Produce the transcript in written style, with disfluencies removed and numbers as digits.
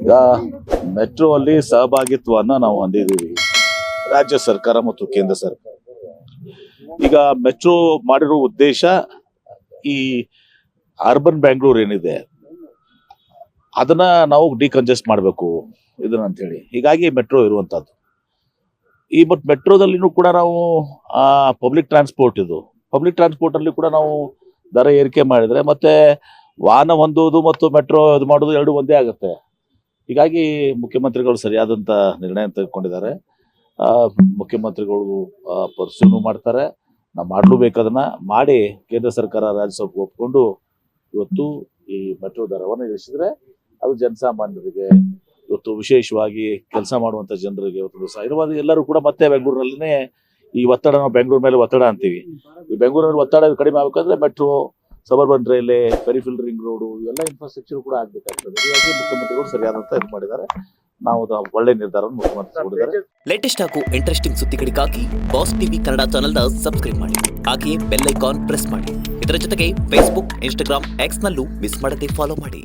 ಈಗ ಮೆಟ್ರೋ ಅಲ್ಲಿ ಸಹಭಾಗಿತ್ವವನ್ನ ನಾವು ಹೊಂದಿದ್ದೀವಿ, ರಾಜ್ಯ ಸರ್ಕಾರ ಮತ್ತು ಕೇಂದ್ರ ಸರ್ಕಾರ. ಈಗ ಮೆಟ್ರೋ ಮಾಡಿರೋ ಉದ್ದೇಶ ಈ ಅರ್ಬನ್ ಬ್ಯಾಂಗ್ಳೂರ್ ಏನಿದೆ ಅದನ್ನ ನಾವು ಡಿಕಂಜೆಸ್ಟ್ ಮಾಡಬೇಕು ಇದನ್ನ ಅಂತ ಹೇಳಿ, ಹೀಗಾಗಿ ಮೆಟ್ರೋ ಇರುವಂತದ್ದು. ಬಟ್ ಮೆಟ್ರೋದಲ್ಲಿನೂ ಕೂಡ ನಾವು ಪಬ್ಲಿಕ್ ಟ್ರಾನ್ಸ್ಪೋರ್ಟ್ ಅಲ್ಲಿ ಕೂಡ ನಾವು ದರ ಏರಿಕೆ ಮಾಡಿದ್ರೆ ಮತ್ತೆ ವಾಹನ ಹೊಂದುವುದು ಮತ್ತು ಮೆಟ್ರೋ ಇದು ಮಾಡೋದು ಎರಡು ಒಂದೇ ಆಗುತ್ತೆ. ಹೀಗಾಗಿ ಮುಖ್ಯಮಂತ್ರಿಗಳು ಸರಿಯಾದಂತ ನಿರ್ಣಯ ತೆಗೆದುಕೊಂಡಿದ್ದಾರೆ. ಮುಖ್ಯಮಂತ್ರಿಗಳು ಪರಿಶೀಲನೆ ಮಾಡ್ತಾರೆ, ನಾವು ಮಾಡಲೇಬೇಕದನ್ನ ಮಾಡಿ ಕೇಂದ್ರ ಸರ್ಕಾರ ರಾಜ್ಯಸಭೆ ಒಪ್ಕೊಂಡು ಇವತ್ತು ಈ ಮೆಟ್ರೋ ದರವನ್ನು ಇಳಿಸಿದ್ರೆ ಅದು ಜನಸಾಮಾನ್ಯರಿಗೆ, ಇವತ್ತು ವಿಶೇಷವಾಗಿ ಕೆಲಸ ಮಾಡುವಂತ ಜನರಿಗೆ ಇವತ್ತು ದಿವಸ ಇರುವಾಗ ಎಲ್ಲರೂ ಕೂಡ ಮತ್ತೆ ಬೆಂಗಳೂರಿನಲ್ಲಿನೇ ಈ ಒತ್ತಡ, ನಾವು ಬೆಂಗಳೂರು ಮೇಲೆ ಒತ್ತಡ ಅಂತೀವಿ, ಈ ಬೆಂಗಳೂರಿನಲ್ಲಿ ಒತ್ತಡ ಕಡಿಮೆ ಆಗಬೇಕಂದ್ರೆ metro, suburban railway, peripheral ring road ಇವೆಲ್ಲ ಇನ್ಫ್ರಾಸ್ಟ್ರಕ್ಚರ್ ಕೂಡ ಆಗ್ಬೇಕಾಗ್ತದೆ. ಹೀಗಾಗಿ ಮುಖ್ಯಮಂತ್ರಿಗಳು ಸರಿಯಾದಂತ ಇದು ಮಾಡಿದ್ದಾರೆ. ನಾವು ಒಳ್ಳೆ ನಿರ್ಧಾರವನ್ನು ಮುಖ್ಯಮಂತ್ರಿ ಮಾಡಿದ್ದಾರೆ. ಲೇಟೆಸ್ಟ್ ಹಾಗೂ ಇಂಟ್ರೆಸ್ಟಿಂಗ್ ಸುದ್ದಿಗಳಿಗಾಗಿ ಬಾಸ್ ಟಿವಿ ಕನ್ನಡ ಚಾನೆಲ್ನ ಸಬ್ಸ್ಕ್ರೈಬ್ ಮಾಡಿ, ಹಾಗೆಯೇ ಬೆಲ್ ಐಕಾನ್ ಪ್ರೆಸ್ ಮಾಡಿ. ಇದರ ಜೊತೆಗೆ ಫೇಸ್ಬುಕ್, ಇನ್ಸ್ಟಾಗ್ರಾಮ್, ಎಕ್ಸ್ ನಲ್ಲೂ ಮಿಸ್ ಮಾಡದೆ ಫಾಲೋ ಮಾಡಿ.